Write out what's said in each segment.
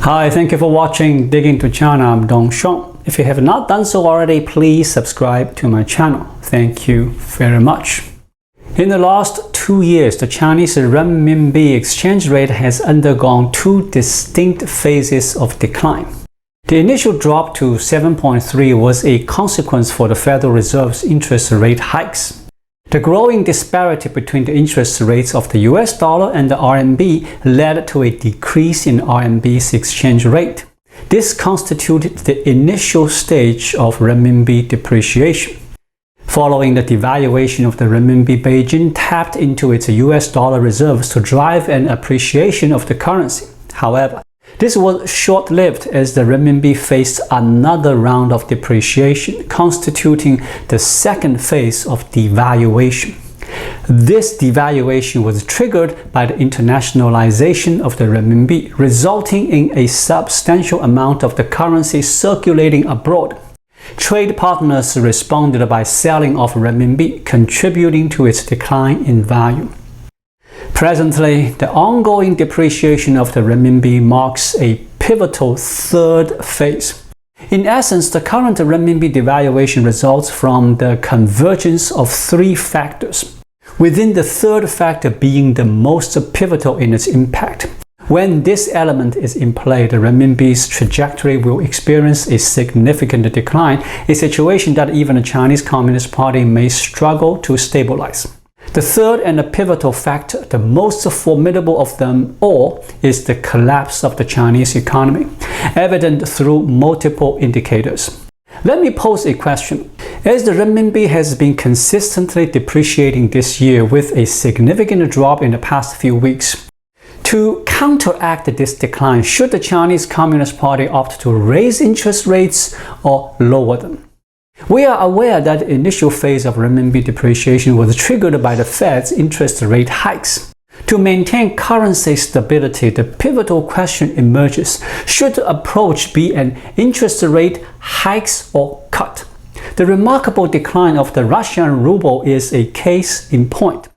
Hi, thank you for watching Dig Into China. I'm Dong Shong. If you have not done so already, please subscribe to my channel. Thank you very much. In the last 2 years, the Chinese renminbi exchange rate has undergone two distinct phases of decline. The initial drop to 7.3 was a consequence for the Federal Reserve's interest rate hikes. The growing disparity between the interest rates of the US dollar and the RMB led to a decrease in RMB's exchange rate. This constituted the initial stage of renminbi depreciation. Following the devaluation of the renminbi, Beijing tapped into its US dollar reserves to drive an appreciation of the currency. However, this was short-lived as the renminbi faced another round of depreciation, constituting the second phase of devaluation. This devaluation was triggered by the internationalization of the renminbi, resulting in a substantial amount of the currency circulating abroad. Trade partners responded by selling off renminbi, contributing to its decline in value. Presently, the ongoing depreciation of the renminbi marks a pivotal third phase. In essence, the current renminbi devaluation results from the convergence of three factors, within the third factor being the most pivotal in its impact. When this element is in play, the renminbi's trajectory will experience a significant decline, a situation that even the Chinese Communist Party may struggle to stabilize. The third and the pivotal factor, the most formidable of them all, is the collapse of the Chinese economy, evident through multiple indicators. Let me pose a question. As the renminbi has been consistently depreciating this year with a significant drop in the past few weeks, to counteract this decline, should the Chinese Communist Party opt to raise interest rates or lower them? We are aware that the initial phase of renminbi depreciation was triggered by the Fed's interest rate hikes. To maintain currency stability, the pivotal question emerges: should the approach be an interest rate hikes or cut? The remarkable decline of the Russian ruble is a case in point,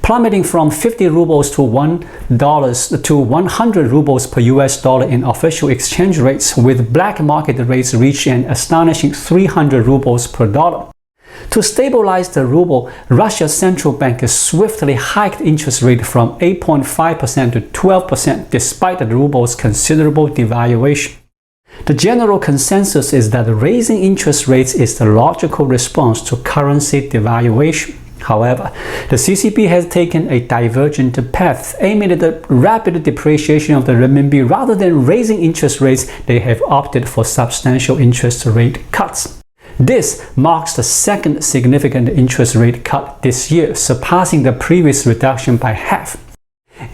plummeting from 50 rubles to $1 to 100 rubles per US dollar in official exchange rates, with black market rates reaching an astonishing 300 rubles per dollar. To stabilize the ruble, Russia's central bank swiftly hiked interest rate from 8.5% to 12% despite the ruble's considerable devaluation. The general consensus is that raising interest rates is the logical response to currency devaluation. However, the CCP has taken a divergent path, aiming at the rapid depreciation of the renminbi. Rather than raising interest rates, they have opted for substantial interest rate cuts. This marks the second significant interest rate cut this year, surpassing the previous reduction by half.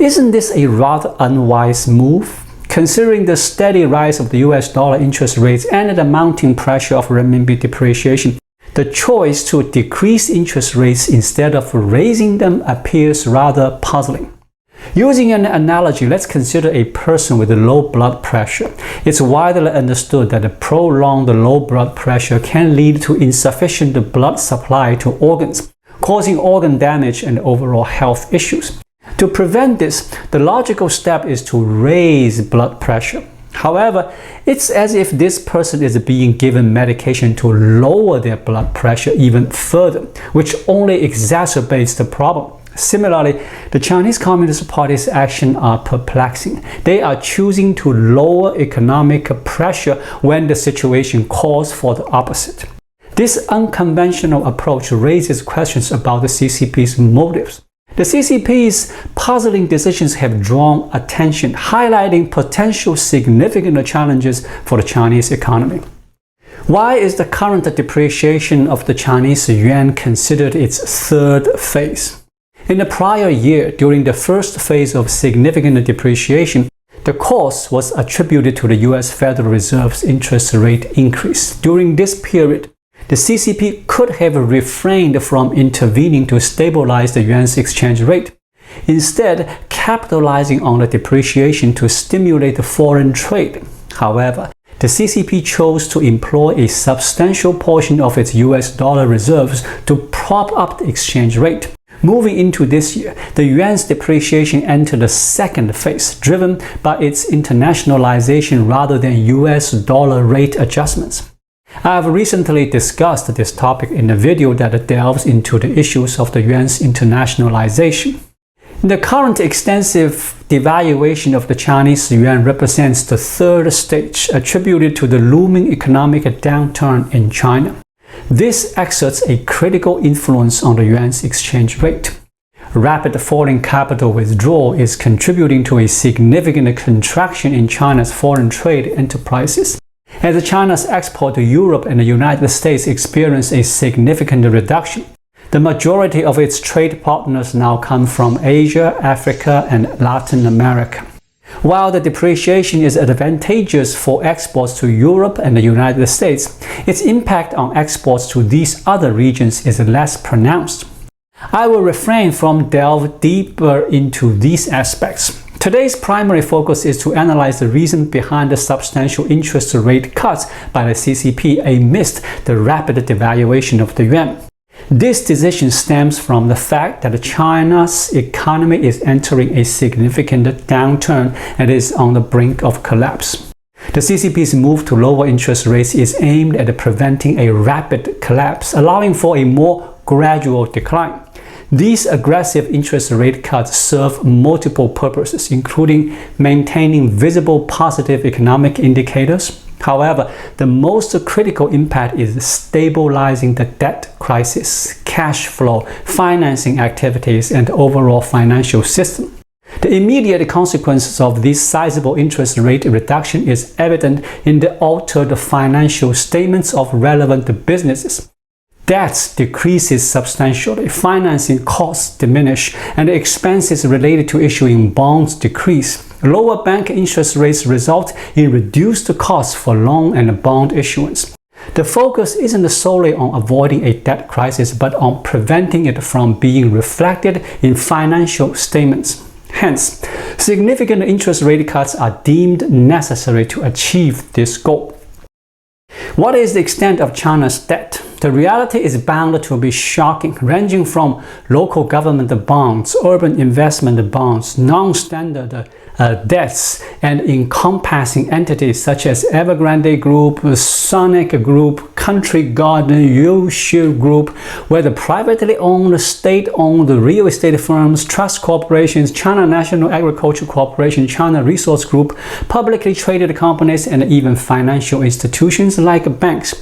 Isn't this a rather unwise move? Considering the steady rise of the US dollar interest rates and the mounting pressure of renminbi depreciation, the choice to decrease interest rates instead of raising them appears rather puzzling. Using an analogy, let's consider a person with low blood pressure. It's widely understood that prolonged low blood pressure can lead to insufficient blood supply to organs, causing organ damage and overall health issues. To prevent this, the logical step is to raise blood pressure. However, it's as if this person is being given medication to lower their blood pressure even further, which only exacerbates the problem. Similarly, the Chinese Communist Party's actions are perplexing. They are choosing to lower economic pressure when the situation calls for the opposite. This unconventional approach raises questions about the CCP's motives. The CCP's puzzling decisions have drawn attention, highlighting potential significant challenges for the Chinese economy. Why is the current depreciation of the Chinese yuan considered its third phase? In the prior year, during the first phase of significant depreciation, the cause was attributed to the US Federal Reserve's interest rate increase. During this period, the CCP could have refrained from intervening to stabilize the yuan's exchange rate, instead capitalizing on the depreciation to stimulate foreign trade. However, the CCP chose to employ a substantial portion of its US dollar reserves to prop up the exchange rate. Moving into this year, the yuan's depreciation entered the second phase, driven by its internationalization rather than US dollar rate adjustments. I have recently discussed this topic in a video that delves into the issues of the yuan's internationalization. The current extensive devaluation of the Chinese yuan represents the third stage attributed to the looming economic downturn in China. This exerts a critical influence on the yuan's exchange rate. Rapid foreign capital withdrawal is contributing to a significant contraction in China's foreign trade enterprises. As China's export to Europe and the United States experience a significant reduction, the majority of its trade partners now come from Asia, Africa, and Latin America. While the depreciation is advantageous for exports to Europe and the United States, its impact on exports to these other regions is less pronounced. I will refrain from delving deeper into these aspects. Today's primary focus is to analyze the reason behind the substantial interest rate cuts by the CCP amidst the rapid devaluation of the yuan. This decision stems from the fact that China's economy is entering a significant downturn and is on the brink of collapse. The CCP's move to lower interest rates is aimed at preventing a rapid collapse, allowing for a more gradual decline. These aggressive interest rate cuts serve multiple purposes, including maintaining visible positive economic indicators. However, the most critical impact is stabilizing the debt crisis, cash flow, financing activities, and overall financial system. The immediate consequences of this sizable interest rate reduction is evident in the altered financial statements of relevant businesses. Debt decreases substantially, financing costs diminish, and the expenses related to issuing bonds decrease. Lower bank interest rates result in reduced costs for loan and bond issuance. The focus isn't solely on avoiding a debt crisis, but on preventing it from being reflected in financial statements. Hence, significant interest rate cuts are deemed necessary to achieve this goal. What is the extent of China's debt? The reality is bound to be shocking, ranging from local government bonds, urban investment bonds, non-standard debts, and encompassing entities such as Evergrande Group, Sonic Group, Country Garden, Yushi Group, whether privately owned, state-owned real estate firms, trust corporations, China National Agriculture Corporation, China Resource Group, publicly traded companies, and even financial institutions like banks.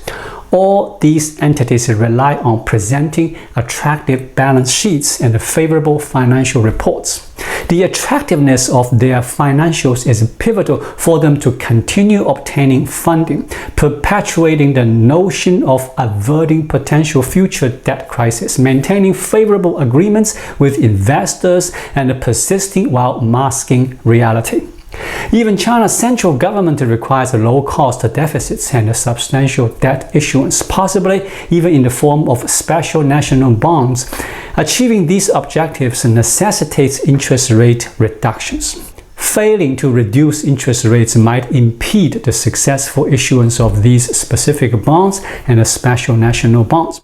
All these entities rely on presenting attractive balance sheets and favorable financial reports. The attractiveness of their financials is pivotal for them to continue obtaining funding, perpetuating the notion of averting potential future debt crisis, maintaining favorable agreements with investors, and persisting while masking reality. Even China's central government requires low-cost deficits and substantial debt issuance, possibly even in the form of special national bonds. Achieving these objectives necessitates interest rate reductions. Failing to reduce interest rates might impede the successful issuance of these specific bonds and special national bonds.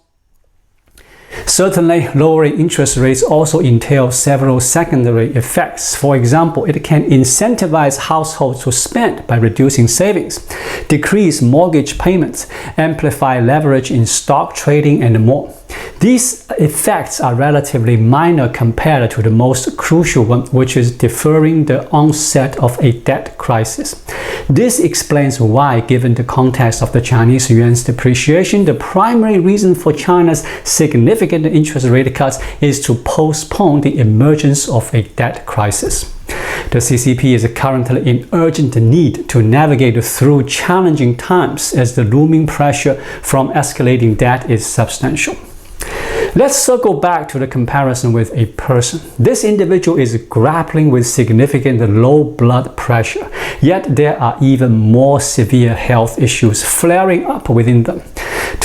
Certainly, lowering interest rates also entails several secondary effects. For example, it can incentivize households to spend by reducing savings, decrease mortgage payments, amplify leverage in stock trading, and more. These effects are relatively minor compared to the most crucial one, which is deferring the onset of a debt crisis. This explains why, given the context of the Chinese yuan's depreciation, the primary reason for China's significant interest rate cuts is to postpone the emergence of a debt crisis. The CCP is currently in urgent need to navigate through challenging times as the looming pressure from escalating debt is substantial. Let's circle back to the comparison with a person. This individual is grappling with significant low blood pressure, yet there are even more severe health issues flaring up within them.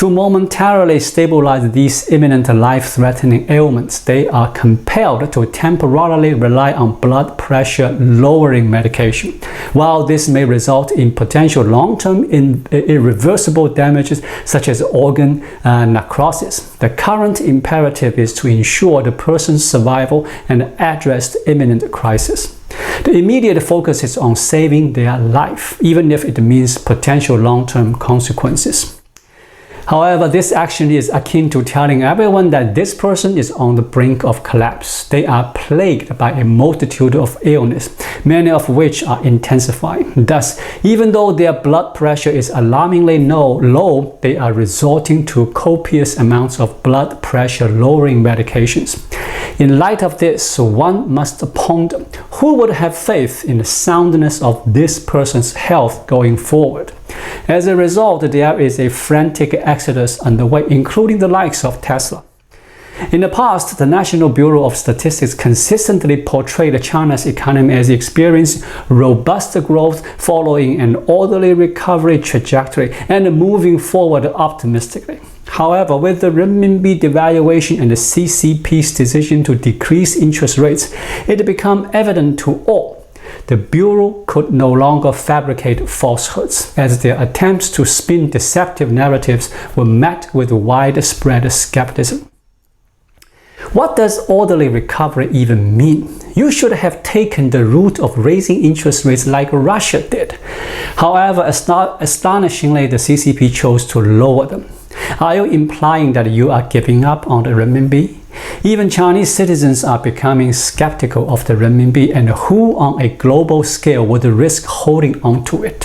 To momentarily stabilize these imminent life-threatening ailments, they are compelled to temporarily rely on blood pressure-lowering medication. While this may result in potential long-term irreversible damages such as organ necrosis, the current imperative is to ensure the person's survival and address the imminent crisis. The immediate focus is on saving their life, even if it means potential long-term consequences. However, this action is akin to telling everyone that this person is on the brink of collapse. They are plagued by a multitude of illnesses, many of which are intensifying. Thus, even though their blood pressure is alarmingly low, they are resorting to copious amounts of blood pressure-lowering medications. In light of this, one must ponder who would have faith in the soundness of this person's health going forward. As a result, there is a frantic exodus underway, including the likes of Tesla. In the past, the National Bureau of Statistics consistently portrayed China's economy as experiencing robust growth following an orderly recovery trajectory and moving forward optimistically. However, with the renminbi devaluation and the CCP's decision to decrease interest rates, it became evident to all the Bureau could no longer fabricate falsehoods, as their attempts to spin deceptive narratives were met with widespread skepticism. What does orderly recovery even mean? You should have taken the route of raising interest rates like Russia did. However, astonishingly, the CCP chose to lower them. Are you implying that you are giving up on the renminbi? Even Chinese citizens are becoming skeptical of the renminbi, and who on a global scale would risk holding on to it?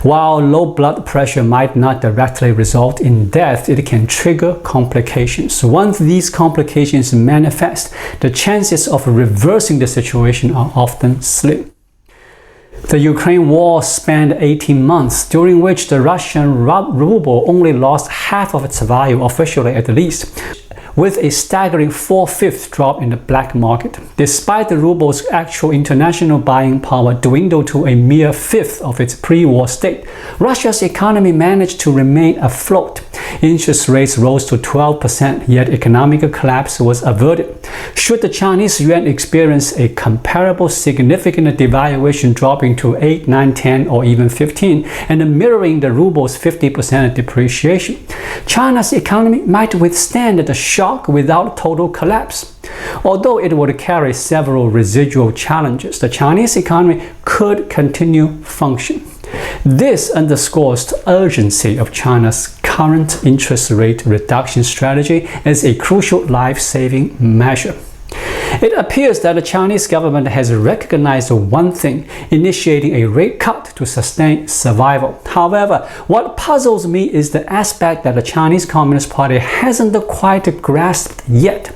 While low blood pressure might not directly result in death, it can trigger complications. Once these complications manifest, the chances of reversing the situation are often slim. The Ukraine war spanned 18 months, during which the Russian ruble only lost half of its value, officially at least, with a staggering 4/5 drop in the black market. Despite the ruble's actual international buying power dwindled to a mere fifth of its pre-war state, Russia's economy managed to remain afloat. Interest rates rose to 12%, yet economic collapse was averted. Should the Chinese yuan experience a comparable significant devaluation, dropping to 8, 9, 10, or even 15, and mirroring the ruble's 50% depreciation, China's economy might withstand the shock without total collapse. Although it would carry several residual challenges, the Chinese economy could continue functioning. This underscores the urgency of China's current interest rate reduction strategy as a crucial life-saving measure. It appears that the Chinese government has recognized one thing: initiating a rate cut to sustain survival. However, what puzzles me is the aspect that the Chinese Communist Party hasn't quite grasped yet.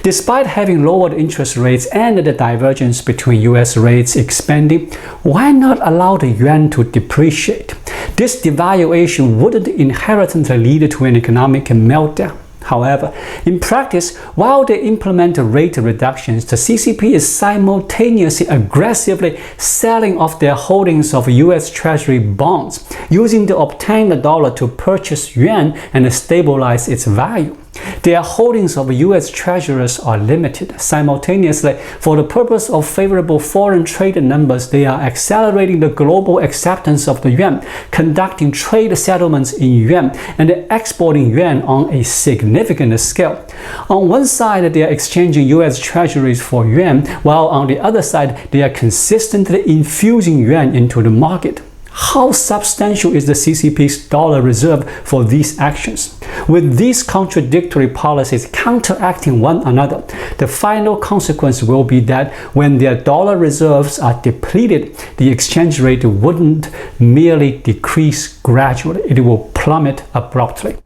Despite having lowered interest rates and the divergence between US rates expanding, why not allow the yuan to depreciate? This devaluation wouldn't inherently lead to an economic meltdown. However, in practice, while they implement rate reductions, the CCP is simultaneously aggressively selling off their holdings of US Treasury bonds, using the obtained dollar to purchase yuan and stabilize its value. Their holdings of US treasuries are limited. Simultaneously, for the purpose of favorable foreign trade numbers, they are accelerating the global acceptance of the yuan, conducting trade settlements in yuan, and exporting yuan on a significant scale. On one side, they are exchanging US treasuries for yuan, while on the other side, they are consistently infusing yuan into the market. How substantial is the CCP's dollar reserve for these actions? With these contradictory policies counteracting one another, the final consequence will be that when their dollar reserves are depleted, the exchange rate wouldn't merely decrease gradually, it will plummet abruptly.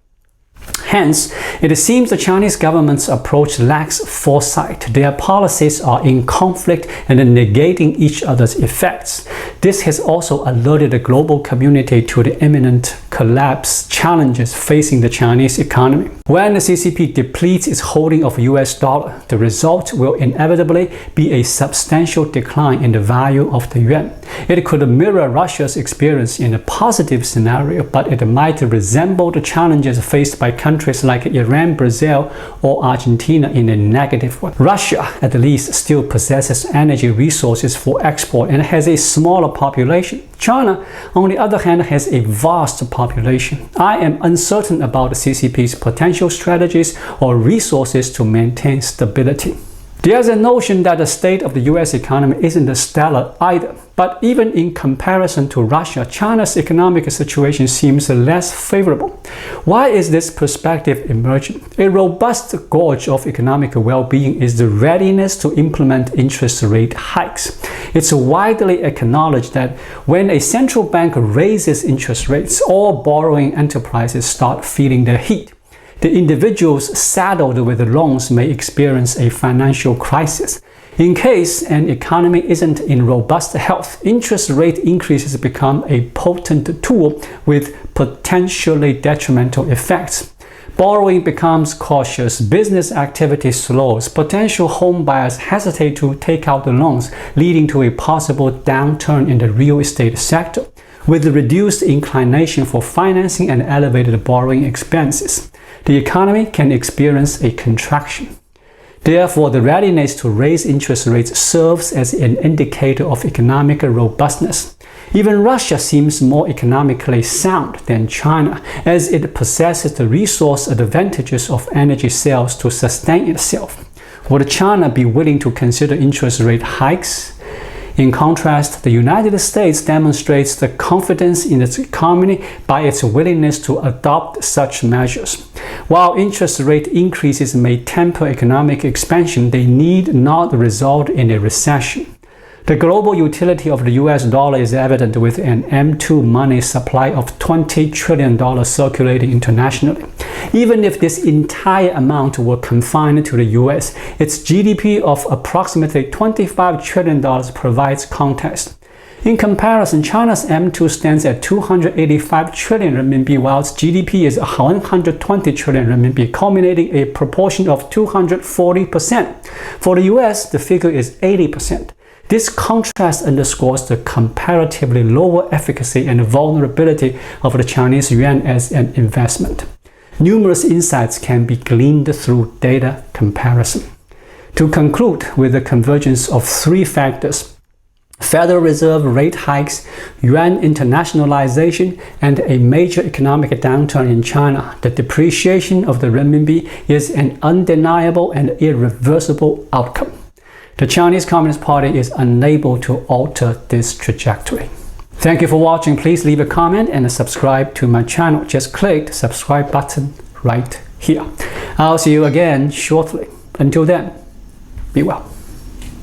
Hence, it seems the Chinese government's approach lacks foresight. Their policies are in conflict and negating each other's effects. This has also alerted the global community to the imminent collapse challenges facing the Chinese economy. When the CCP depletes its holding of US dollar, the result will inevitably be a substantial decline in the value of the yuan. It could mirror Russia's experience in a positive scenario, but it might resemble the challenges faced by countries like Iran, Brazil, or Argentina in a negative one. Russia, at least, still possesses energy resources for export and has a smaller population. China, on the other hand, has a vast population. I am uncertain about the CCP's potential strategies or resources to maintain stability. There's a notion that the state of the US economy isn't stellar either, but even in comparison to Russia, China's economic situation seems less favorable. Why is this perspective emerging? A robust gauge of economic well-being is the readiness to implement interest rate hikes. It's widely acknowledged that when a central bank raises interest rates, all borrowing enterprises start feeling the heat. The individuals saddled with loans may experience a financial crisis. In case an economy isn't in robust health, interest rate increases become a potent tool with potentially detrimental effects. Borrowing becomes cautious, business activity slows, potential home buyers hesitate to take out the loans, leading to a possible downturn in the real estate sector, with reduced inclination for financing and elevated borrowing expenses. The economy can experience a contraction. Therefore, the readiness to raise interest rates serves as an indicator of economic robustness. Even Russia seems more economically sound than China, as it possesses the resource advantages of energy sales to sustain itself. Would China be willing to consider interest rate hikes? In contrast, the United States demonstrates the confidence in its economy by its willingness to adopt such measures. While interest rate increases may temper economic expansion, they need not result in a recession. The global utility of the US dollar is evident with an M2 money supply of $20 trillion circulating internationally. Even if this entire amount were confined to the US, its GDP of approximately $25 trillion provides context. In comparison, China's M2 stands at 285 trillion RMB, while its GDP is 120 trillion RMB, culminating a proportion of 240%. For the US, the figure is 80%. This contrast underscores the comparatively lower efficacy and vulnerability of the Chinese yuan as an investment. Numerous insights can be gleaned through data comparison. To conclude with the convergence of three factors: Federal Reserve rate hikes, yuan internationalization, and a major economic downturn in China, the depreciation of the renminbi is an undeniable and irreversible outcome. The Chinese Communist Party is unable to alter this trajectory. Thank you for watching. Please leave a comment and subscribe to my channel. Just click the subscribe button right here. I'll see you again shortly. Until then, be well.